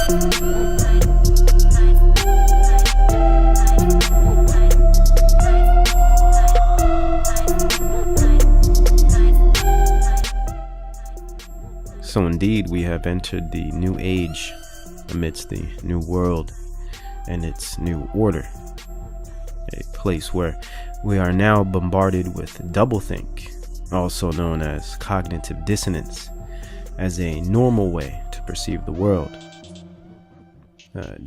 So indeed, we have entered the new age amidst the new world and its new order, a place where we are now bombarded with doublethink, also known as cognitive dissonance, as a normal way to perceive the world,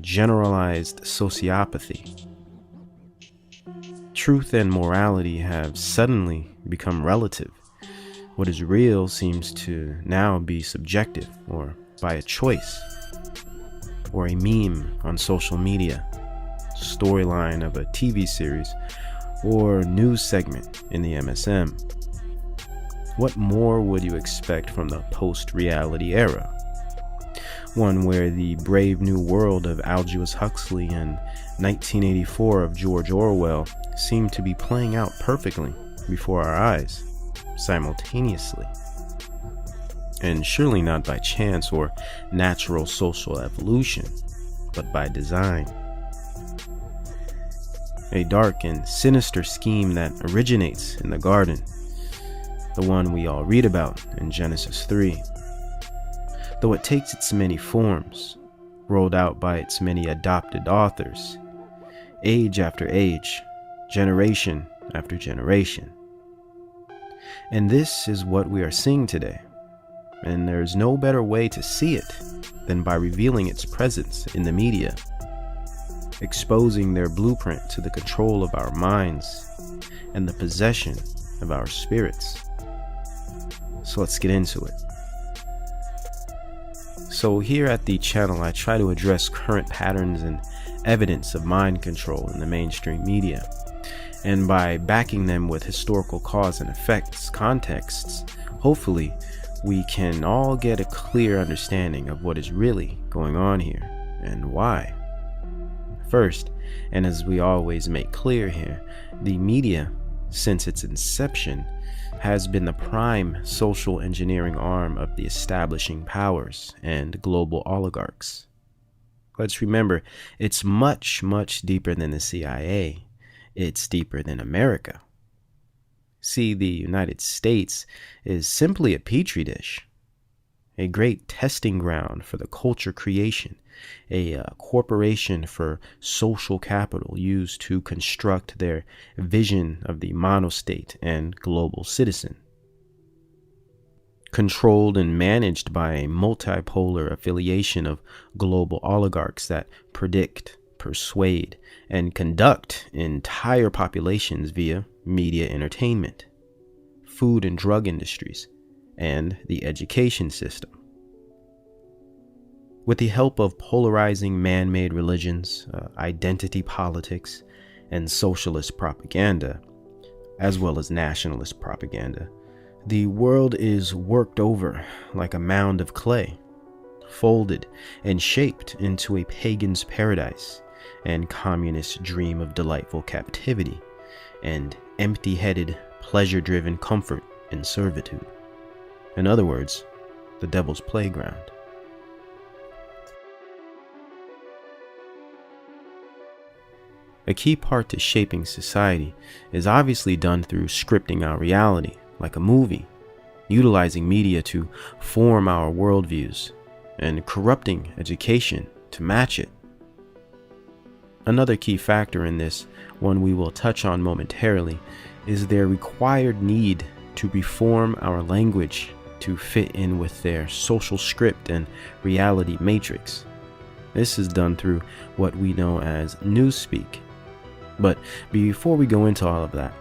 generalized sociopathy. Truth and morality have suddenly become relative. What is real seems to now be subjective, or by a choice, or a meme on social media, storyline of a TV series, or news segment in the MSM. What more would you expect from the post-reality era? One where the brave new world of Aldous Huxley and 1984 of George Orwell seemed to be playing out perfectly before our eyes, simultaneously. And surely not by chance or natural social evolution, but by design. A dark and sinister scheme that originates in the garden, the one we all read about in Genesis 3. Though it takes its many forms, rolled out by its many adopted authors, age after age, generation after generation. And this is what we are seeing today, and there's no better way to see it than by revealing its presence in the media, exposing their blueprint to the control of our minds and the possession of our spirits. So let's get into it. So here at the channel, I try to address current patterns and evidence of mind control in the mainstream media. And by backing them with historical cause and effects contexts, hopefully we can all get a clear understanding of what is really going on here and why. First, and as we always make clear here, the media, since its inception, has been the prime social engineering arm of the establishing powers and global oligarchs. Let's remember, it's much, much deeper than the CIA. It's deeper than America. See, the United States is simply a petri dish, a great testing ground for the culture creation, a corporation for social capital used to construct their vision of the monostate and global citizen. Controlled and managed by a multipolar affiliation of global oligarchs that predict, persuade, and conduct entire populations via media entertainment, food and drug industries, and the education system. With the help of polarizing man-made religions, identity politics, and socialist propaganda, as well as nationalist propaganda, the world is worked over like a mound of clay, folded and shaped into a pagan's paradise and communist dream of delightful captivity and empty-headed, pleasure-driven comfort and servitude. In other words, the devil's playground. A key part to shaping society is obviously done through scripting our reality, like a movie, utilizing media to form our worldviews, and corrupting education to match it. Another key factor in this, one we will touch on momentarily, is their required need to reform our language to fit in with their social script and reality matrix. This is done through what we know as newspeak. But before we go into all of that,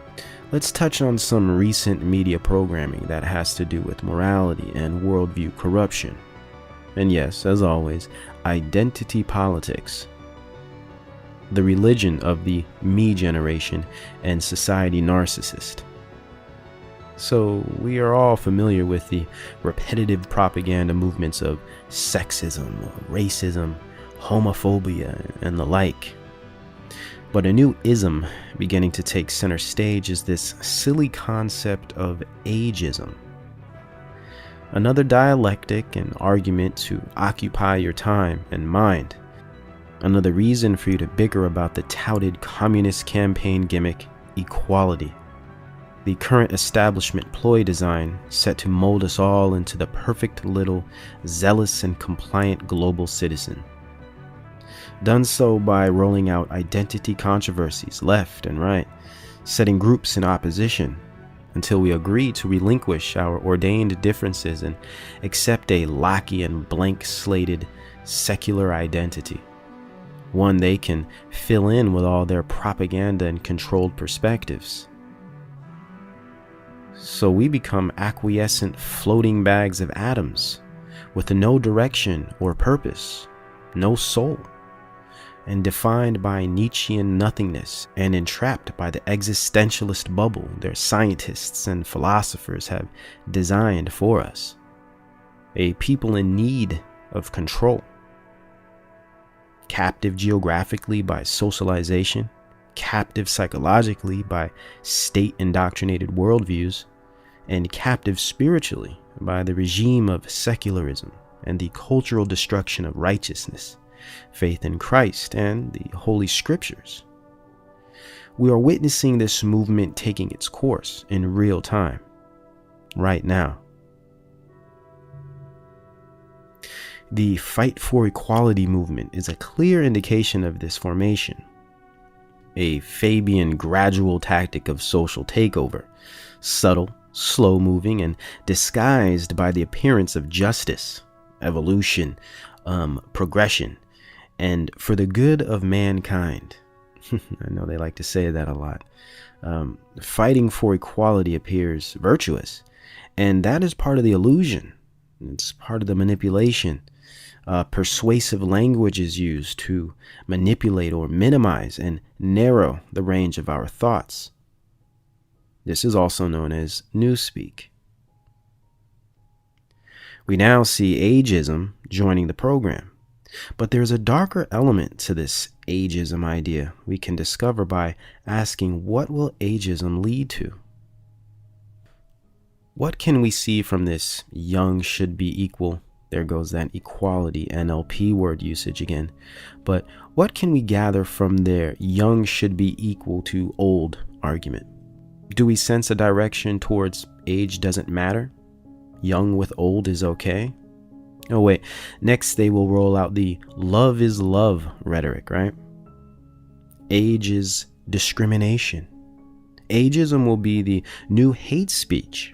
let's touch on some recent media programming that has to do with morality and worldview corruption. And yes, as always, identity politics. The religion of the me generation and society narcissist. So we are all familiar with the repetitive propaganda movements of sexism, racism, homophobia, and the like. But a new ism beginning to take center stage is this silly concept of ageism. Another dialectic and argument to occupy your time and mind. Another reason for you to bicker about the touted communist campaign gimmick, equality. The current establishment ploy design set to mold us all into the perfect little, zealous and compliant global citizen. Done so by rolling out identity controversies left and right, setting groups in opposition, until we agree to relinquish our ordained differences and accept a lackey and blank-slated secular identity, one they can fill in with all their propaganda and controlled perspectives. So we become acquiescent floating bags of atoms with no direction or purpose, no soul, and defined by Nietzschean nothingness and entrapped by the existentialist bubble their scientists and philosophers have designed for us. A people in need of control, captive geographically by socialization, captive psychologically by state-indoctrinated worldviews, and captive spiritually by the regime of secularism and the cultural destruction of righteousness, faith in Christ, and the Holy Scriptures. We are witnessing this movement taking its course in real time, right now. The Fight for Equality movement is a clear indication of this formation. A Fabian gradual tactic of social takeover, subtle, slow-moving, and disguised by the appearance of justice, evolution, progression, and for the good of mankind. I know they like to say that a lot. Fighting for equality appears virtuous, and that is part of the illusion. It's part of the manipulation. Persuasive language is used to manipulate or minimize and narrow the range of our thoughts. This is also known as newspeak. We now see ageism joining the program, but there's a darker element to this ageism idea we can discover by asking, what will ageism lead to? What can we see from this young should be equal? There goes that equality NLP word usage again. But what can we gather from their young should be equal to old argument? Do we sense a direction towards age doesn't matter? Young with old is okay? Oh wait, next they will roll out the love is love rhetoric, right? Age is discrimination. Ageism will be the new hate speech,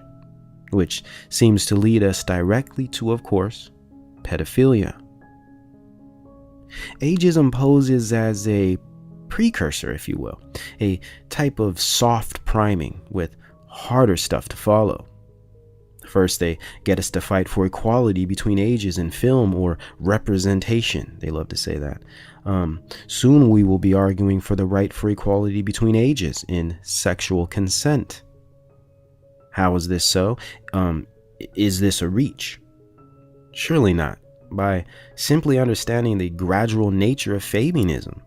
which seems to lead us directly to, of course, pedophilia. Ageism poses as a precursor, if you will, a type of soft priming with harder stuff to follow. First, they get us to fight for equality between ages in film or representation. They love to say that. Soon we will be arguing for the right for equality between ages in sexual consent. How is this so? Is this a reach? Surely not. By simply understanding the gradual nature of Fabianism,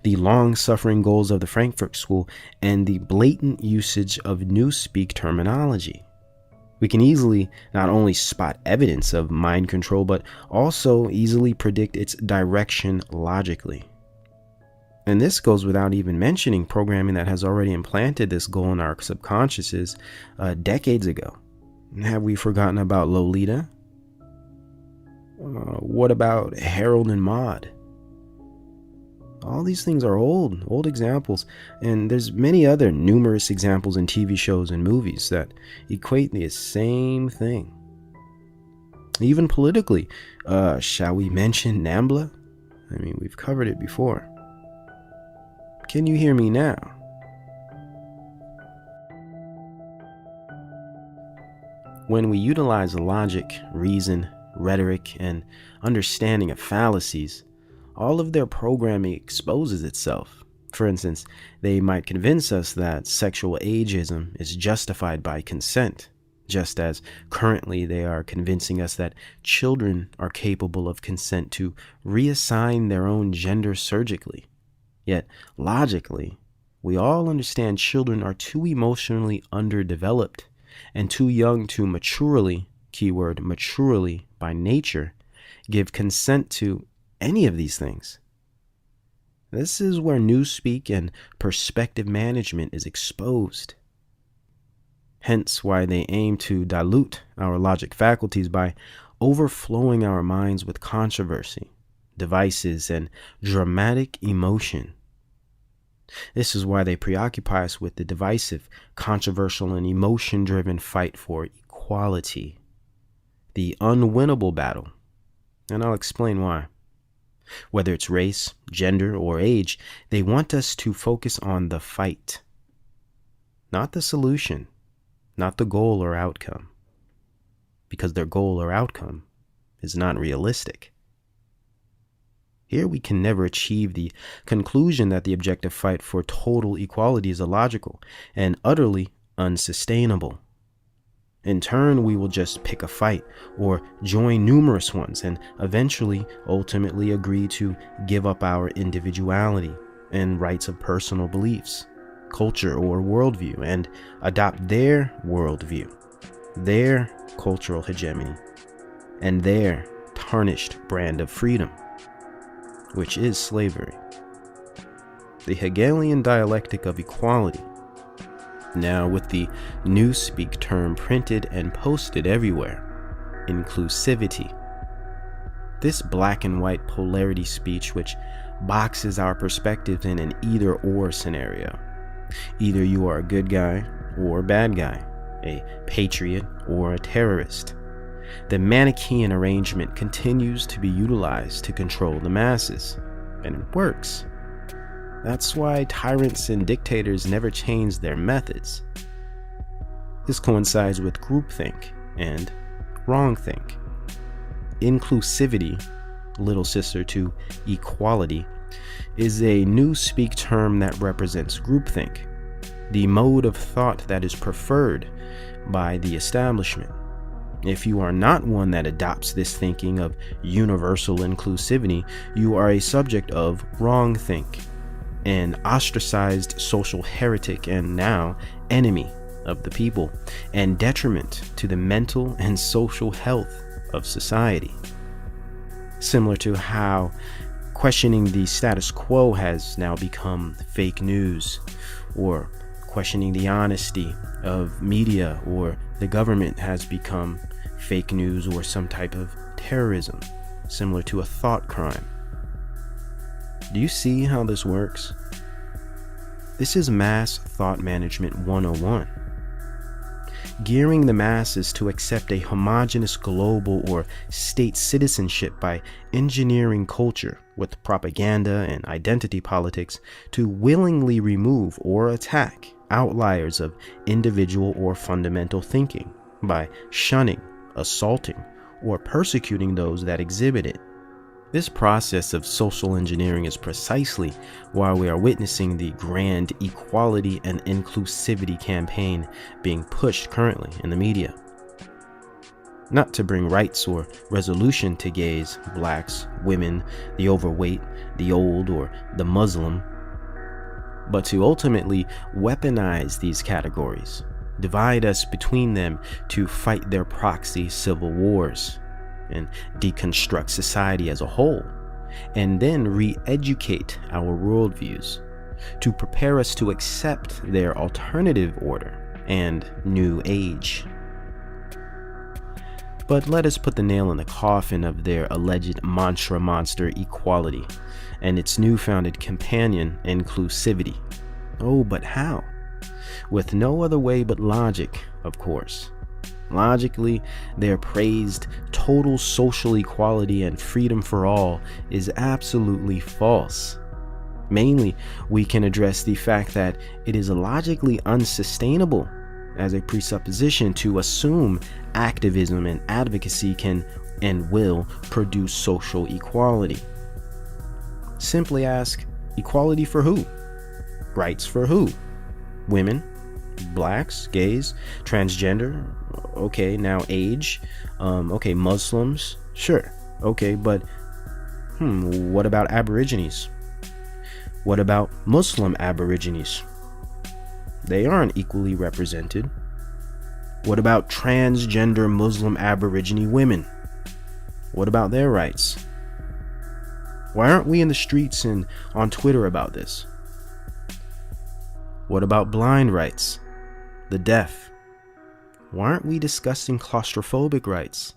the long-suffering goals of the Frankfurt School, and the blatant usage of newspeak terminology, we can easily not only spot evidence of mind control, but also easily predict its direction logically. And this goes without even mentioning programming that has already implanted this goal in our subconsciouses decades ago. Have we forgotten about Lolita? What about Harold and Maude? All these things are old examples, and there's many other numerous examples in TV shows and movies that equate the same thing. Even politically, shall we mention NAMBLA? I mean, we've covered it before. Can you hear me now? When we utilize logic, reason, rhetoric, and understanding of fallacies, all of their programming exposes itself. For instance, they might convince us that sexual ageism is justified by consent, just as currently they are convincing us that children are capable of consent to reassign their own gender surgically. Yet, logically, we all understand children are too emotionally underdeveloped and too young to maturely keyword maturely by nature, give consent to any of these things. This is where newspeak and perspective management is exposed. Hence why they aim to dilute our logic faculties by overflowing our minds with controversy, devices, and dramatic emotion. This is why they preoccupy us with the divisive, controversial, and emotion-driven fight for equality, the unwinnable battle, and I'll explain why. Whether it's race, gender, or age, they want us to focus on the fight, not the solution, not the goal or outcome, because their goal or outcome is not realistic. Here we can never achieve the conclusion that the objective fight for total equality is illogical and utterly unsustainable. In turn, we will just pick a fight or join numerous ones and eventually ultimately agree to give up our individuality and rights of personal beliefs, culture, or worldview and adopt their worldview, their cultural hegemony, and their tarnished brand of freedom, which is slavery. The Hegelian dialectic of equality, now with the newspeak term printed and posted everywhere, inclusivity. This black and white polarity speech which boxes our perspectives in an either-or scenario. Either you are a good guy or a bad guy, a patriot or a terrorist. The Manichaean arrangement continues to be utilized to control the masses, and it works. That's why tyrants and dictators never change their methods. This coincides with groupthink and wrongthink. Inclusivity, little sister to equality, is a newspeak term that represents groupthink, the mode of thought that is preferred by the establishment. If you are not one that adopts this thinking of universal inclusivity, you are a subject of wrongthink, an ostracized social heretic and now enemy of the people, and detriment to the mental and social health of society. Similar to how questioning the status quo has now become fake news, or questioning the honesty of media or the government has become fake news or some type of terrorism, similar to a thought crime. Do you see how this works? This is Mass Thought Management 101. Gearing the masses to accept a homogeneous global or state citizenship by engineering culture with propaganda and identity politics to willingly remove or attack outliers of individual or fundamental thinking by shunning, assaulting, or persecuting those that exhibit it. This process of social engineering is precisely why we are witnessing the grand equality and inclusivity campaign being pushed currently in the media. Not to bring rights or resolution to gays, blacks, women, the overweight, the old, or the Muslim, but to ultimately weaponize these categories, divide us between them to fight their proxy civil wars, and deconstruct society as a whole, and then re-educate our worldviews to prepare us to accept their alternative order and new age. But let us put the nail in the coffin of their alleged mantra monster equality and its new-founded companion inclusivity. Oh, but how? With no other way but logic, of course. Logically, their praised total social equality and freedom for all is absolutely false. Mainly, we can address the fact that it is logically unsustainable as a presupposition to assume activism and advocacy can and will produce social equality. Simply ask, equality for who? Rights for who? Women? Blacks, gays, transgender, okay, now age, okay, Muslims, sure, okay, but what about Aborigines? What about Muslim Aborigines? They aren't equally represented. What about transgender Muslim Aborigine women? What about their rights? Why aren't we in the streets and on Twitter about this? What about blind rights? The deaf? Why aren't we discussing claustrophobic rights?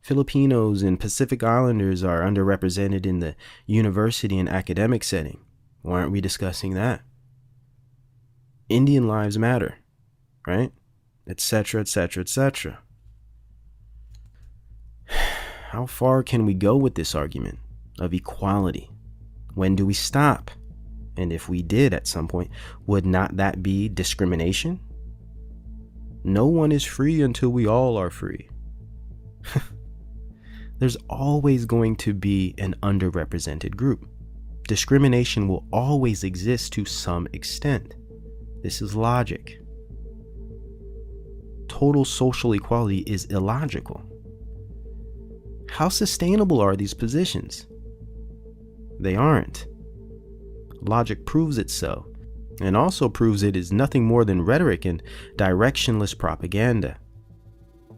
Filipinos and Pacific Islanders are underrepresented in the university and academic setting. Why aren't we discussing that? Indian lives matter, right? Etc., etc., etc. How far can we go with this argument of equality? When do we stop? And if we did at some point, would not that be discrimination? No one is free until we all are free. There's always going to be an underrepresented group. Discrimination will always exist to some extent. This is logic. Total social equality is illogical. How sustainable are these positions? They aren't. Logic proves it so, and also proves it is nothing more than rhetoric and directionless propaganda.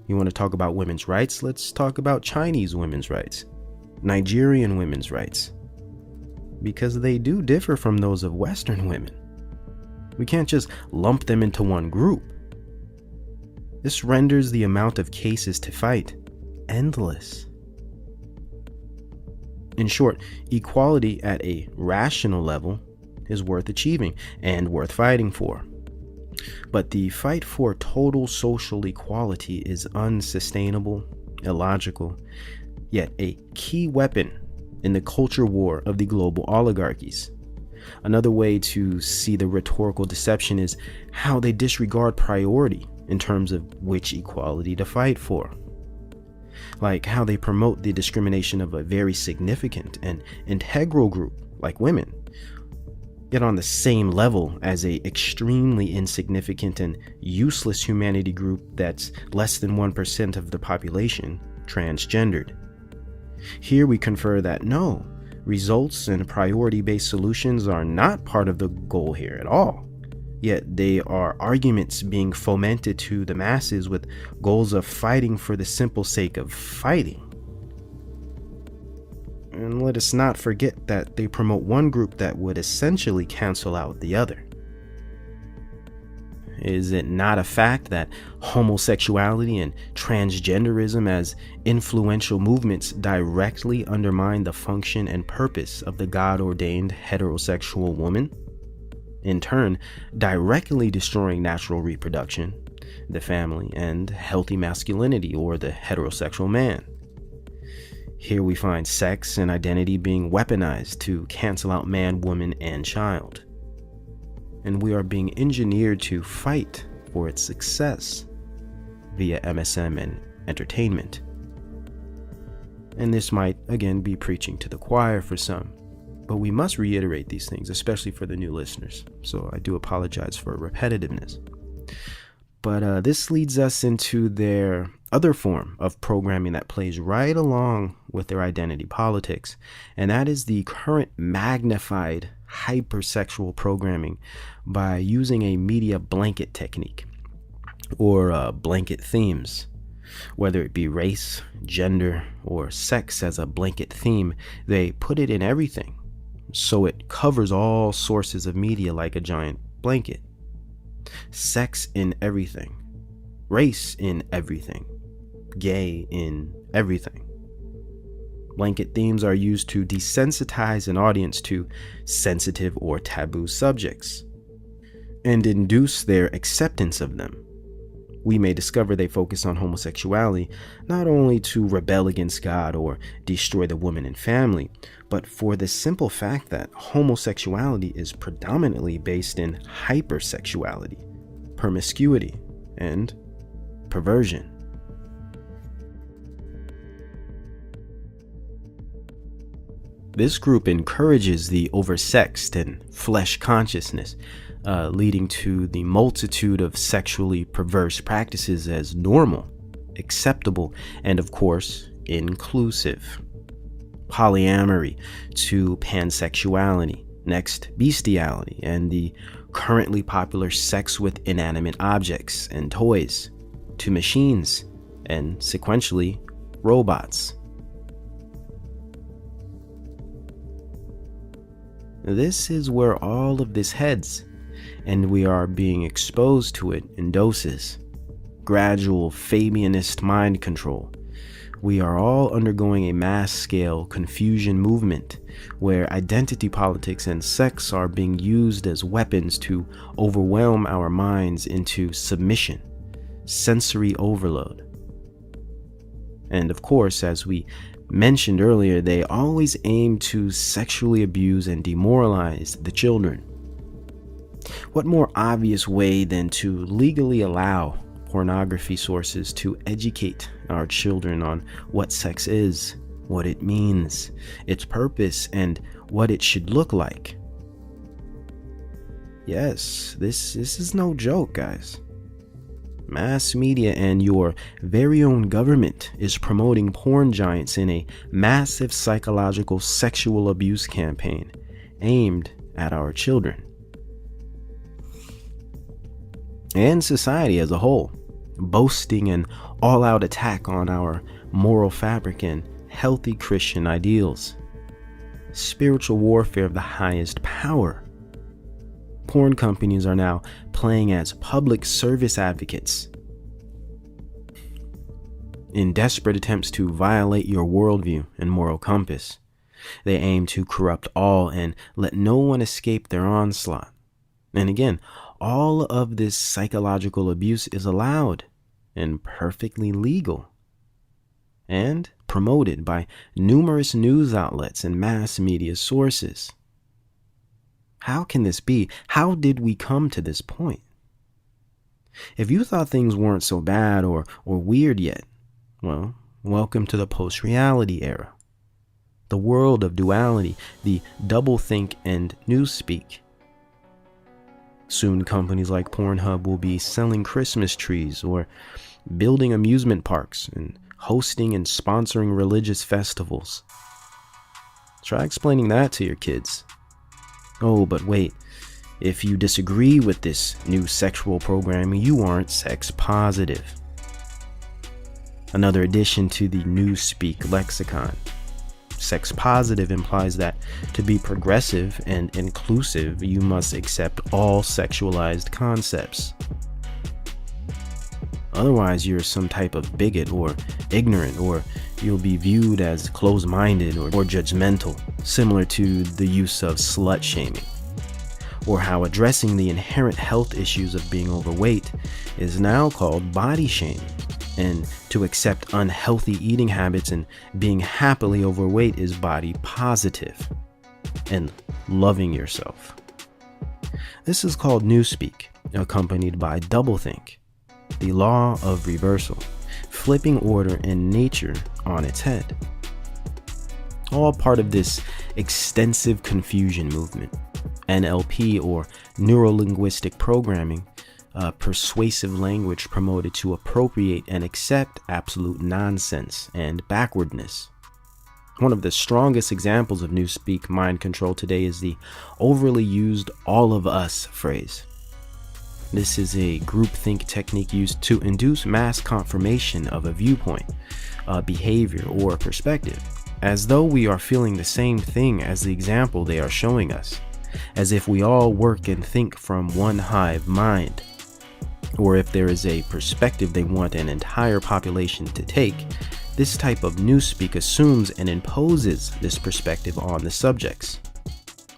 You want to talk about women's rights? Let's talk about Chinese women's rights, Nigerian women's rights, because they do differ from those of Western women. We can't just lump them into one group. This renders the amount of cases to fight endless. In short, equality at a rational level is worth achieving and worth fighting for. But the fight for total social equality is unsustainable, illogical, yet a key weapon in the culture war of the global oligarchies. Another way to see the rhetorical deception is how they disregard priority in terms of which equality to fight for. Like how they promote the discrimination of a very significant and integral group like women, yet on the same level as a extremely insignificant and useless humanity group that's less than 1% of the population, transgendered. Here we confer that no, results and priority-based solutions are not part of the goal here at all. Yet they are arguments being fomented to the masses with goals of fighting for the simple sake of fighting. And let us not forget that they promote one group that would essentially cancel out the other. Is it not a fact that homosexuality and transgenderism as influential movements directly undermine the function and purpose of the God-ordained heterosexual woman? In turn, directly destroying natural reproduction, the family, and healthy masculinity, or the heterosexual man. Here we find sex and identity being weaponized to cancel out man, woman, and child. And we are being engineered to fight for its success via MSM and entertainment. And this might, again, be preaching to the choir for some. But we must reiterate these things, especially for the new listeners. So I do apologize for repetitiveness. But this leads us into their other form of programming that plays right along with their identity politics. And that is the current magnified hypersexual programming by using a media blanket technique or blanket themes. Whether it be race, gender, or sex as a blanket theme, they put it in everything. So it covers all sources of media like a giant blanket. Sex in everything. Race in everything. Gay in everything. Blanket themes are used to desensitize an audience to sensitive or taboo subjects and induce their acceptance of them. We may discover they focus on homosexuality not only to rebel against God or destroy the woman and family, but for the simple fact that homosexuality is predominantly based in hypersexuality, promiscuity, and perversion. This group encourages the oversexed and flesh consciousness, leading to the multitude of sexually perverse practices as normal, acceptable, and of course, inclusive. Polyamory to pansexuality, next bestiality, and the currently popular sex with inanimate objects and toys, to machines, and sequentially, robots. This is where all of this heads, and we are being exposed to it in doses. Gradual Fabianist mind control. We are all undergoing a mass-scale confusion movement where identity politics and sex are being used as weapons to overwhelm our minds into submission, sensory overload. And of course, as we mentioned earlier, they always aim to sexually abuse and demoralize the children. What more obvious way than to legally allow pornography sources to educate our children on what sex is, what it means, its purpose, and what it should look like? Yes, this is no joke, guys. Mass media and your very own government is promoting porn giants in a massive psychological sexual abuse campaign aimed at our children and society as a whole, boasting an all-out attack on our moral fabric and healthy Christian ideals. Spiritual warfare of the highest power. Porn companies are now playing as public service advocates in desperate attempts to violate your worldview and moral compass. They aim to corrupt all and let no one escape their onslaught. And again, all of this psychological abuse is allowed and perfectly legal and promoted by numerous news outlets and mass media sources. How can this be? How did we come to this point? If you thought things weren't so bad or weird yet, well, welcome to the post-reality era. The world of duality, the doublethink and newspeak. Soon companies like Pornhub will be selling Christmas trees or building amusement parks and hosting and sponsoring religious festivals. Try explaining that to your kids. Oh, but wait, if you disagree with this new sexual programming, you aren't sex positive. Another addition to the newspeak lexicon. Sex positive implies that to be progressive and inclusive, you must accept all sexualized concepts. Otherwise, you're some type of bigot or ignorant, or you'll be viewed as closed-minded or judgmental, similar to the use of slut shaming, or how addressing the inherent health issues of being overweight is now called body shaming, and to accept unhealthy eating habits and being happily overweight is body positive and loving yourself. This is called newspeak, accompanied by doublethink, the law of reversal, flipping order and nature on its head. All part of this extensive confusion movement. NLP, or neuro-linguistic programming, persuasive language promoted to appropriate and accept absolute nonsense and backwardness. One of the strongest examples of newspeak mind control today is the overly used "all of us" phrase. This is a groupthink technique used to induce mass confirmation of a viewpoint, a behavior, or a perspective, as though we are feeling the same thing as the example they are showing us, as if we all work and think from one hive mind. Or if there is a perspective they want an entire population to take, this type of newspeak assumes and imposes this perspective on the subjects,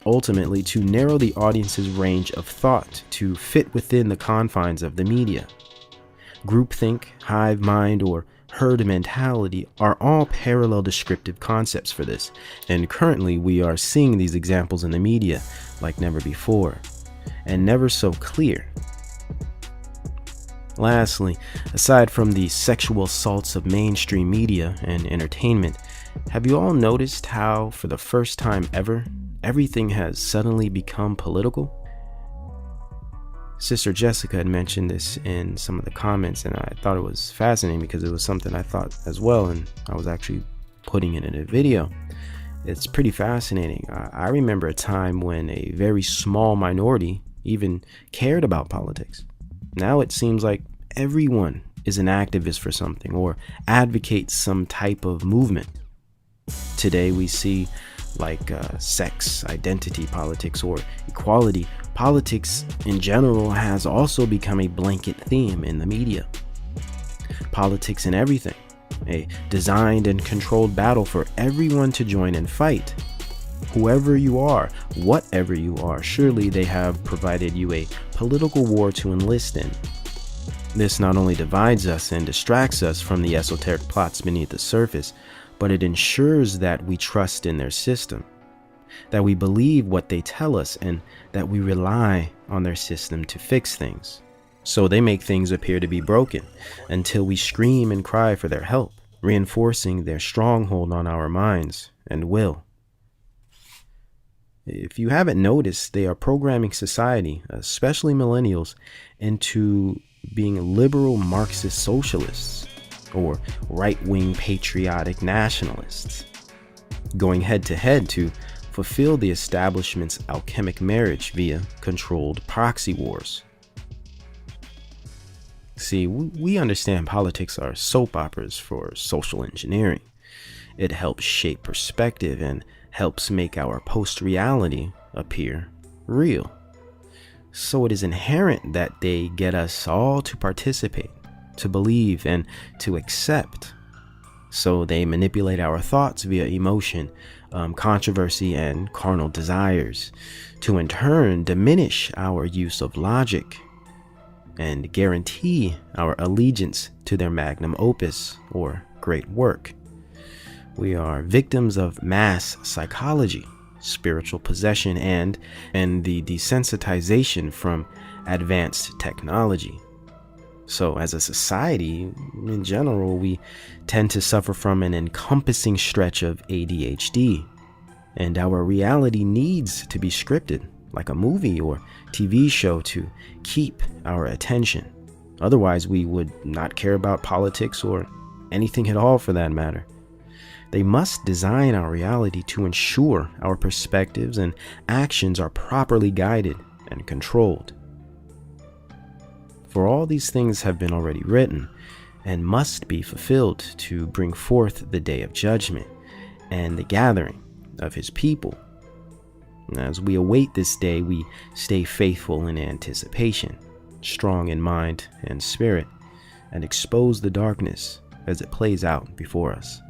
ultimately to narrow the audience's range of thought to fit within the confines of the media. Groupthink, hive mind, or herd mentality are all parallel descriptive concepts for this, and currently we are seeing these examples in the media like never before, and never so clear. Lastly, aside from the sexual assaults of mainstream media and entertainment, have you all noticed how, for the first time ever, everything has suddenly become political? Sister Jessica had mentioned this in some of the comments, and I thought it was fascinating because it was something I thought as well, and I was actually putting it in a video. It's pretty fascinating. I remember a time when a very small minority even cared about politics. Now it seems like everyone is an activist for something or advocates some type of movement. Today we see sex, identity politics, or equality politics in general has also become a blanket theme in the media. Politics in everything, a designed and controlled battle for everyone to join and fight. Whoever you are, whatever you are, surely they have provided you a political war to enlist in. This not only divides us and distracts us from the esoteric plots beneath the surface, but it ensures that we trust in their system, that we believe what they tell us, and that we rely on their system to fix things. So they make things appear to be broken until we scream and cry for their help, reinforcing their stronghold on our minds and will. If you haven't noticed, they are programming society, especially millennials, into being liberal Marxist socialists or right-wing patriotic nationalists, going head-to-head to fulfill the establishment's alchemic marriage via controlled proxy wars. See, we understand politics are soap operas for social engineering. It helps shape perspective and helps make our post-reality appear real. So it is inherent that they get us all to participate, to believe, and to accept. So they manipulate our thoughts via emotion, controversy, and carnal desires, to in turn diminish our use of logic and guarantee our allegiance to their magnum opus or great work. We are victims of mass psychology, spiritual possession, and the desensitization from advanced technology. So as a society, in general, we tend to suffer from an encompassing stretch of ADHD, and our reality needs to be scripted like a movie or TV show to keep our attention. Otherwise, we would not care about politics or anything at all for that matter. They must design our reality to ensure our perspectives and actions are properly guided and controlled. For all these things have been already written and must be fulfilled to bring forth the day of judgment and the gathering of his people. As we await this day, we stay faithful in anticipation, strong in mind and spirit, and expose the darkness as it plays out before us.